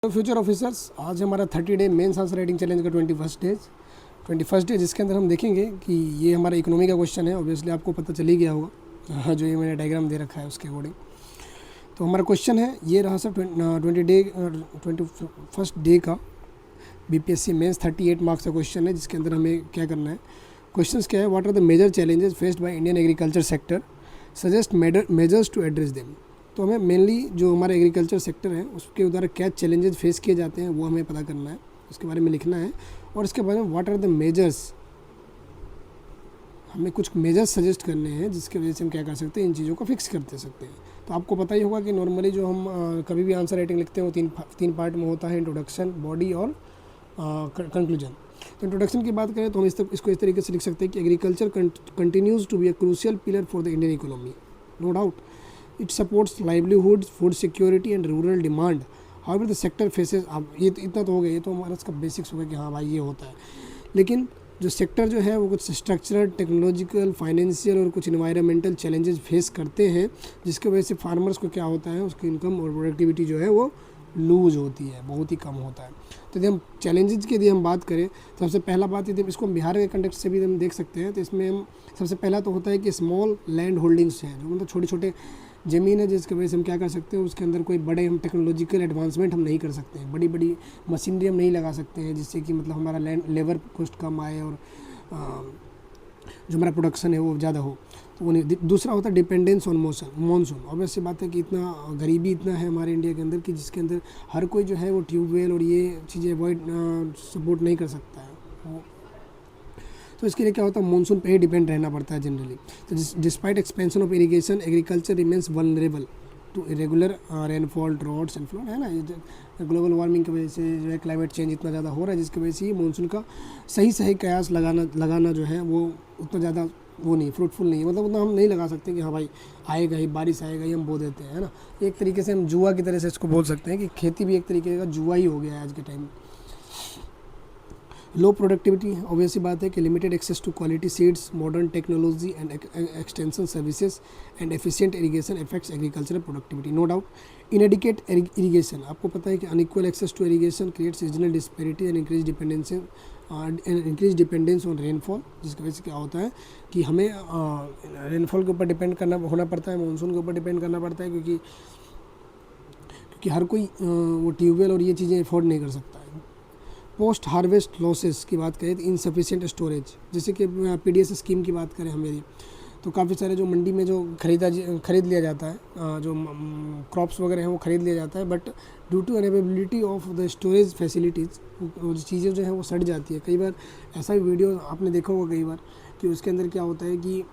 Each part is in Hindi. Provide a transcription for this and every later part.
तो फ्यूचर ऑफिसर्स, आज हमारा 30 day mains answer writing challenge का 21st डे, जिसके अंदर हम देखेंगे कि ये हमारा इकोनॉमी का क्वेश्चन है। ऑब्वियसली आपको पता चल ही गया होगा, हाँ, जो ये मैंने डायग्राम दे रखा है उसके अकॉर्डिंग। तो हमारा क्वेश्चन है ये रहा सर, 21st डे का बीपीएससी मेंस 38 मार्क्स का क्वेश्चन है, जिसके अंदर हमें क्या करना है। क्वेश्चन क्या है, what are the major challenges faced by Indian agriculture sector, suggest measures to address them. तो हमें मेनली जो हमारा एग्रीकल्चर सेक्टर है उसके द्वारा क्या चैलेंजेस फेस किए जाते हैं वो हमें पता करना है, उसके बारे में लिखना है। और इसके बारे में व्हाट आर द मेजर्स, हमें कुछ मेजर्स सजेस्ट करने हैं जिसकी वजह से हम क्या कर सकते हैं, इन चीज़ों को फिक्स कर सकते हैं। तो आपको पता ही होगा कि नॉर्मली जो हम कभी भी आंसर राइटिंग लिखते हैं वो तीन पार्ट में होता है, इंट्रोडक्शन, बॉडी और कंक्लूजन। तो इंट्रोडक्शन की बात करें तो हम इसको इस तरीके से लिख सकते हैं कि agriculture continues to be a crucial pillar for the Indian economy, no doubt it supports livelihood, food security and rural demand. However the sector faces, अब ये इतना तो हो गया, ये तो हमारा इसका बेसिक्स हो गया कि हाँ भाई ये होता है। लेकिन जो सेक्टर जो है वो कुछ स्ट्रक्चरल, टेक्नोलॉजिकल, फाइनेंशियल और कुछ इन्वायरमेंटल चैलेंजेस फेस करते हैं, जिसकी वजह से फार्मर्स को क्या होता है, उसकी इनकम और प्रोडक्टिविटी जो है वो लूज होती है, बहुत ही कम होता है। तो यदि हम चैलेंजेस की यदि हम बात करें तो सबसे पहला बात, यदि इसको हम बिहार के कंटेक्स्ट से भी हम देख सकते हैं, तो इसमें हम सबसे पहला तो होता है कि स्मॉल लैंड होल्डिंग्स हैं, जो मतलब छोटे छोटे ज़मीन है, जिसकी वजह से हम क्या कर सकते हैं, उसके अंदर कोई बड़े हम टेक्नोलॉजिकल एडवांसमेंट हम नहीं कर सकते हैं, बड़ी बड़ी मशीनरी हम नहीं लगा सकते हैं, जिससे कि मतलब हमारा लैंड लेबर कॉस्ट कम आए और जो हमारा प्रोडक्शन है वो ज़्यादा हो। तो वो नहीं। दूसरा होता है डिपेंडेंस ऑन मानसून। ऑब्वियस बात है कि इतना गरीबी इतना है हमारे इंडिया के अंदर कि जिसके अंदर हर कोई जो है वो ट्यूबवेल और ये चीज़ें अवॉइड सपोर्ट नहीं कर सकता है। तो इसके लिए क्या होता है, मानसून पे ही डिपेंड रहना पड़ता है जनरली। तो despite expansion of irrigation, agriculture remains vulnerable to irregular rainfall, droughts and flood, है ना। ये ग्लोबल वार्मिंग की वजह से जो है क्लाइमेट चेंज इतना ज़्यादा हो रहा है, जिसकी वजह से ये मानसून का सही कयास लगाना जो है वो उतना ज़्यादा वो नहीं, फ्रूटफुल नहीं है। मतलब उतना हम नहीं लगा सकते कि हाँ भाई आएगा ही, बारिश आएगा ही, हम बो देते हैं, है ना। एक तरीके से हम जुआ की तरह से इसको बोल सकते हैं कि खेती भी एक तरीके का जुआ ही हो गया है आज के टाइम। लो प्रोडक्टिविटी, ऑब्वियसली बात है कि limited access to quality seeds, modern technology and extension services and efficient irrigation effects agricultural productivity, no doubt. Inadequate irrigation, आपको पता है कि unequal access to irrigation creates regional disparity and increase dependence on rainfall, जिसकी वजह से क्या होता है कि हमें रेनफॉल के ऊपर डिपेंड होना पड़ता है, मानसून के ऊपर डिपेंड करना पड़ता है, क्योंकि हर कोई वो ट्यूबवेल और ये चीज़ें अफोर्ड नहीं कर सकता है। पोस्ट हार्वेस्ट लॉसेस की बात करें तो इनसफिशिएंट स्टोरेज, जैसे कि पीडीएस स्कीम की बात करें हम यदि, तो काफ़ी सारे जो मंडी में जो खरीद लिया जाता है, जो क्रॉप्स वगैरह हैं वो खरीद लिया जाता है, but due to availability of the storage facilities वो चीज़ें जो हैं वो सड़ जाती है। कई बार ऐसा भी वीडियो आपने देखा होगा कई बार कि उसके अंदर क्या होता है कि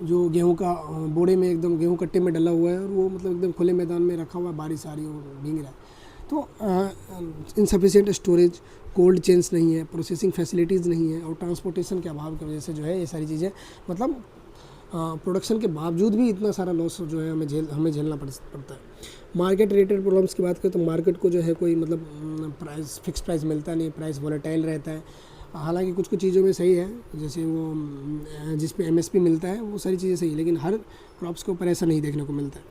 जो गेहूं का बोड़े में एकदम गेहूं कट्टे में डला हुआ है और वो मतलब एकदम खुले मैदान में रखा हुआ है, बारिश आ रही है और भीग रहा है। तो इनसफिशिएंट स्टोरेज, कोल्ड चेन्स नहीं है, प्रोसेसिंग फैसिलिटीज़ नहीं है और ट्रांसपोर्टेशन के अभाव की वजह से जो है ये सारी चीज़ें, मतलब प्रोडक्शन के बावजूद भी इतना सारा लॉस जो है हमें झेलना पड़ता है। मार्केट रिलेटेड प्रॉब्लम्स की बात करें तो मार्केट को जो है कोई मतलब फिक्स प्राइस मिलता नहीं, प्राइस वॉलेटाइल रहता है। हालांकि कुछ चीज़ों में सही है, जैसे वो जिस पे एमएसपी मिलता है वो सारी चीज़ें सही है, लेकिन हर क्रॉप्स के ऊपर ऐसा नहीं देखने को मिलता है।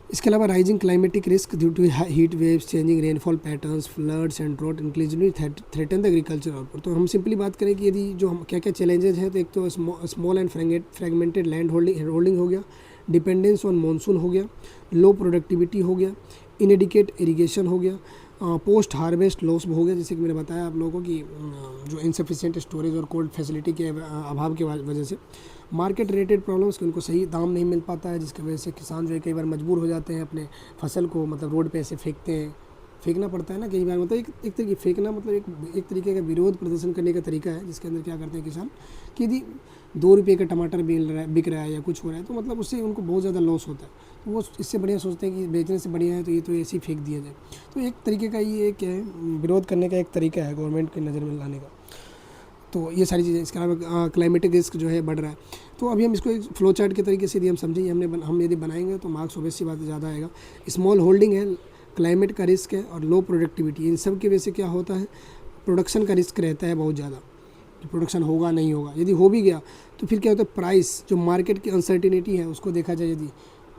इसके अलावा rising climatic risk due to heat waves, changing rainfall patterns, floods and drought increasingly threaten the agriculture output. तो हम सिंपली बात करें कि यदि जो हम क्या क्या चैलेंजेस हैं, तो एक तो small and fragmented land holding हो गया, डिपेंडेंस ऑन मानसून हो गया, लो प्रोडक्टिविटी हो गया, इनएडिकेट इरिगेशन हो गया, पोस्ट हार्वेस्ट लॉस हो गया, जैसे कि मैंने बताया आप लोगों को कि जो इनसफिशिएंट स्टोरेज और कोल्ड फैसिलिटी के अभाव की वजह से, मार्केट रिलेटेड प्रॉब्लम्स कि उनको सही दाम नहीं मिल पाता है, जिसकी वजह से किसान जो है कई बार मजबूर हो जाते हैं अपने फसल को मतलब रोड पे ऐसे फेंकना पड़ता है ना कई बार। मतलब एक तरीके फेंकना मतलब एक तरीके का विरोध प्रदर्शन करने का तरीका है, जिसके अंदर क्या करते हैं किसान कि यदि 2 रुपये का टमाटर बिक रहा है या कुछ हो रहा है तो मतलब उससे उनको बहुत ज़्यादा लॉस होता है, तो वो इससे बढ़िया सोचते हैं कि बेचने से बढ़िया है तो ये तो ऐसे ही फेंक दिया जाए। तो एक तरीके का ये क्या है, विरोध करने का एक तरीका है गवर्नमेंट की नज़र में लाने का। तो ये सारी चीज़ें, इसके अलावा क्लाइमेटिक रिस्क जो है बढ़ रहा है। तो अभी हम इसको एक फ्लो चार्ट के तरीके से यदि हम समझेंगे, हम यदि बनाएंगे तो मार्क्स ऑब्वियसली बात ज़्यादा आएगा। स्मॉल होल्डिंग है, क्लाइमेट का रिस्क है और लो प्रोडक्टिविटी, इन सब की वजह से क्या होता है, प्रोडक्शन का रिस्क रहता है बहुत ज़्यादा, प्रोडक्शन होगा नहीं होगा। यदि हो भी गया तो फिर क्या होता है, प्राइस जो मार्केट की अनसर्टिनिटी है उसको देखा जाए, यदि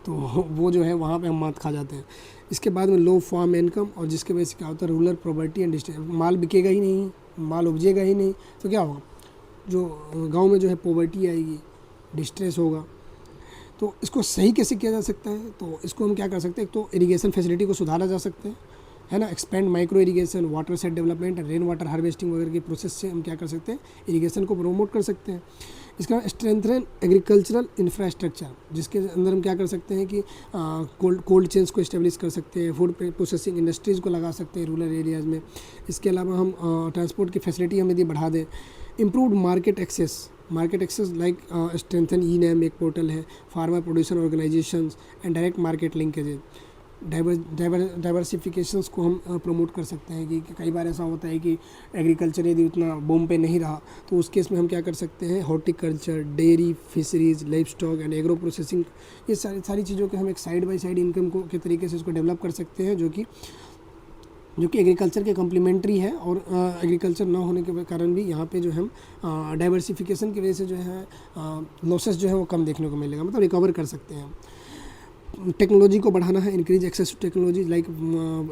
तो वो जो है वहाँ पे हम मात खा जाते हैं। इसके बाद में लो फार्म इनकम, और जिसके वजह से क्या होता है रूरल प्रॉपर्टी एंड माल बिकेगा ही नहीं, माल उपजेगा ही नहीं, तो क्या होगा, जो गांव में जो है पॉवर्टी आएगी, डिस्ट्रेस होगा। तो इसको सही कैसे किया जा सकता है, तो इसको हम क्या कर सकते हैं, तो इरिगेशन फैसिलिटी को सुधारा जा सकते हैं, है ना। Expand micro irrigation, water set development, rain water harvesting वगैरह के प्रोसेस से हम क्या कर सकते हैं, इरिगेशन को प्रमोट कर सकते हैं। इसका स्ट्रेंथन एग्रीकल्चरल इंफ्रास्ट्रक्चर, जिसके अंदर हम क्या कर सकते हैं कि कोल्ड चेन्स को इस्टेब्लिश कर सकते हैं, फूड प्रोसेसिंग इंडस्ट्रीज़ को लगा सकते हैं रूरल एरियाज़ में। इसके अलावा हम ट्रांसपोर्ट की फैसिलिटी हम यदि बढ़ा दें, improved market access like strengthen e NAM एक पोर्टल है, farmer producer organisations and direct market linkages, diversifications को हम प्रमोट कर सकते हैं कि कई बार ऐसा होता है कि एग्रीकल्चर यदि उतना बूम पे नहीं रहा, तो उस केस में हम क्या कर सकते हैं, horticulture, dairy, fisheries, life stock and agro processing, ये सारी चीज़ों के हम एक साइड बाय साइड इनकम को के तरीके से इसको डेवलप कर सकते हैं, जो कि एग्रीकल्चर के कम्प्लीमेंट्री है। और एग्रीकल्चर ना होने के कारण भी यहाँ पे जो है हम डाइवर्सिफिकेशन की वजह से जो है लॉसेस जो है वो कम देखने को मिलेगा, मतलब रिकवर कर सकते हैं। टेक्नोलॉजी को बढ़ाना है, increase access to technology like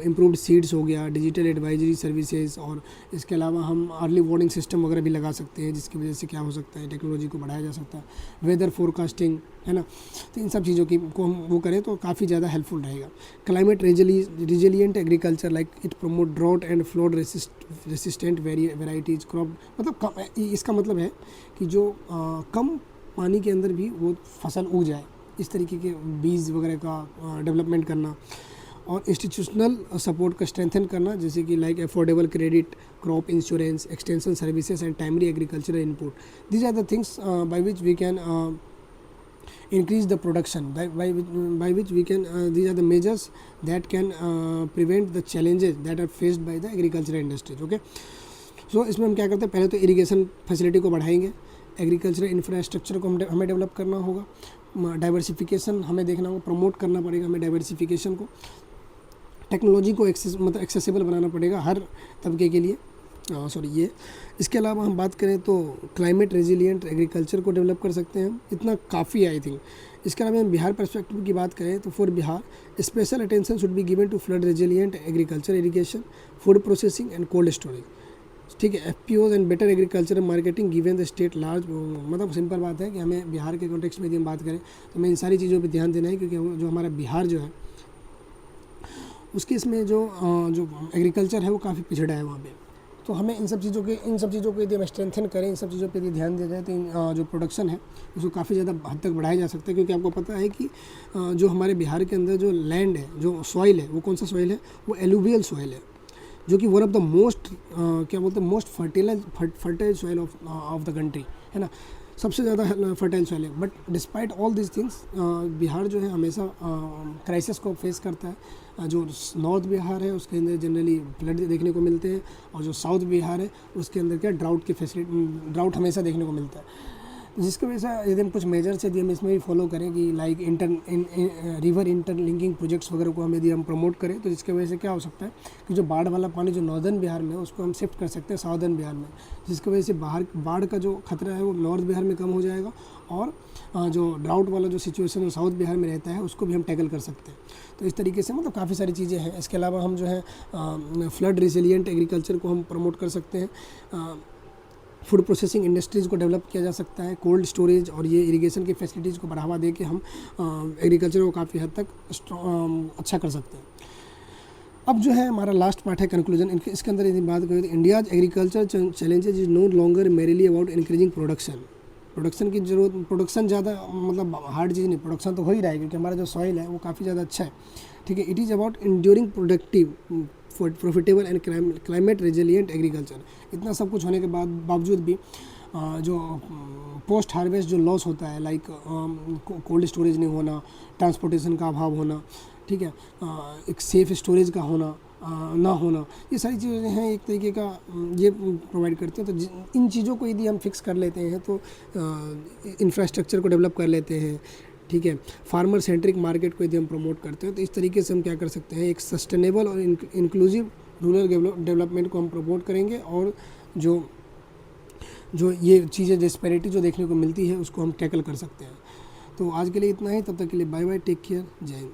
improved seeds हो गया, डिजिटल एडवाइजरी सर्विसेज, और इसके अलावा हम अर्ली वार्निंग सिस्टम वगैरह भी लगा सकते हैं, जिसकी वजह से क्या हो सकता है, टेक्नोलॉजी को बढ़ाया जा सकता है। वेदर फोरकास्टिंग, है ना, तो इन सब चीज़ों की को हम वो करें तो काफ़ी ज़्यादा हेल्पफुल रहेगा। Climate resilient agriculture like it promote drought and flood resistant varieties crop, मतलब इसका मतलब है कि जो कम पानी के अंदर भी वो फसल उग जाए, इस तरीके के बीज वगैरह का डेवलपमेंट करना। और इंस्टीट्यूशनल सपोर्ट का स्ट्रेंथन करना, जैसे कि like affordable credit, crop insurance, extension services and timely agricultural input, these are the things by which we can increase the production, by which we can these are the measures that can prevent the challenges that are faced by the agricultural industry. Okay, so इसमें हम क्या करते हैं, पहले तो इरिगेशन फैसिलिटी को बढ़ाएंगे, एग्रीकल्चरल इंफ्रास्ट्रक्चर को हमें डेवलप करना होगा, डाइवर्सिफिकेशन हमें देखना होगा, प्रमोट करना पड़ेगा हमें डाइवर्सिफिकेशन को, टेक्नोलॉजी को एक्सेसिबल बनाना पड़ेगा हर तबके के लिए, ये। इसके अलावा हम बात करें तो क्लाइमेट रेजिलिएंट एग्रीकल्चर को डेवलप कर सकते हैं, इतना काफ़ी है आई थिंक। इसके अलावा हम बिहार पर्सपेक्टिव की बात करें तो for Bihar special attention should be given to flood resilient agriculture, irrigation, food processing and cold storage, ठीक है। FPOs and better agriculture marketing given the state large, मतलब सिंपल बात है कि हमें बिहार के कॉन्टेक्स्ट में यदि हम बात करें तो हमें इन सारी चीज़ों पर ध्यान देना है, क्योंकि जो हमारा बिहार जो है उसके इसमें जो एग्रीकल्चर है वो काफ़ी पिछड़ा है वहाँ पे। तो हमें इन सब चीज़ों को यदि हम स्ट्रेंथन करें, इन सब चीज़ों पे यदि ध्यान दिया जाए तो जो प्रोडक्शन है उसको काफ़ी ज़्यादा हद तक बढ़ाया जा सकता है। क्योंकि आपको पता है कि जो हमारे बिहार के अंदर जो लैंड है, जो सॉइल है, वो कौन सा सॉइल है, वो एलुवियल सॉइल है, जो कि वन ऑफ द मोस्ट क्या बोलते हैं, most fertile soil of the country, है ना, सबसे ज़्यादा फर्टाइल सॉइल है। But despite all this things Bihar जो है हमेशा क्राइसिस को फेस करता है। जो नॉर्थ बिहार है उसके अंदर जनरली फ्लड देखने को मिलते हैं, और जो साउथ बिहार है उसके अंदर क्या ड्राउट हमेशा देखने को मिलता है। जिसकी वजह से यदि हम कुछ मेजर्स यदि हम इसमें भी फॉलो करें कि लाइक रिवर इंटरलिंकिंग प्रोजेक्ट्स वगैरह को हम यदि हम प्रमोट करें, तो जिसकी वजह से क्या हो सकता है कि जो बाढ़ वाला पानी जो नॉर्दर्न बिहार में है उसको हम शिफ्ट कर सकते हैं साउदर्न बिहार में, जिसकी वजह से बाढ़ का जो खतरा है वो नॉर्थ बिहार में कम हो जाएगा, और जो ड्राउट वाला जो सिचुएशन साउथ बिहार में रहता है उसको भी हम टैकल कर सकते हैं। तो इस तरीके से मतलब काफ़ी सारी चीज़ें हैं। इसके अलावा हम जो है फ्लड रेजिलिएंट एग्रीकल्चर को हम प्रमोट कर सकते हैं, फूड प्रोसेसिंग इंडस्ट्रीज़ को डेवलप किया जा सकता है, कोल्ड स्टोरेज और ये इरिगेशन की फैसिलिटीज़ को बढ़ावा दे के हम एग्रीकल्चर को काफ़ी हद तक अच्छा कर सकते हैं। अब जो है हमारा लास्ट पार्ट है कंक्लूजन। इसके अंदर यदि बात करें तो India's agriculture challenges is no longer merely about increasing production की जरूरत, प्रोडक्शन ज़्यादा मतलब हार्ड चीज़ नहीं, प्रोडक्शन तो हो ही रहा है क्योंकि हमारा जो सॉइल है वो काफ़ी ज़्यादा अच्छा है, ठीक है। It is about enduring productive profitable and climate resilient agriculture. इतना सब कुछ होने के बावजूद भी जो पोस्ट हार्वेस्ट जो लॉस होता है, लाइक कोल्ड स्टोरेज नहीं होना, ट्रांसपोर्टेशन का अभाव होना, ठीक है, एक सेफ स्टोरेज का होना ना होना, ये सारी चीज़ें हैं एक तरीके का ये प्रोवाइड करते हैं। तो इन चीज़ों को यदि हम फिक्स कर लेते हैं तो इंफ्रास्ट्रक्चर को डेवलप कर लेते हैं, ठीक है, फार्मर सेंट्रिक मार्केट को यदि हम प्रमोट करते हैं तो इस तरीके से हम क्या कर सकते हैं, एक सस्टेनेबल और इंक्लूसिव रूरल डेवलपमेंट को हम प्रमोट करेंगे, और जो ये चीज़ें डिस्पैरिटी जो देखने को मिलती है उसको हम टैकल कर सकते हैं। तो आज के लिए इतना ही, तब तक के लिए बाय बाय, टेक केयर, जय हिंद।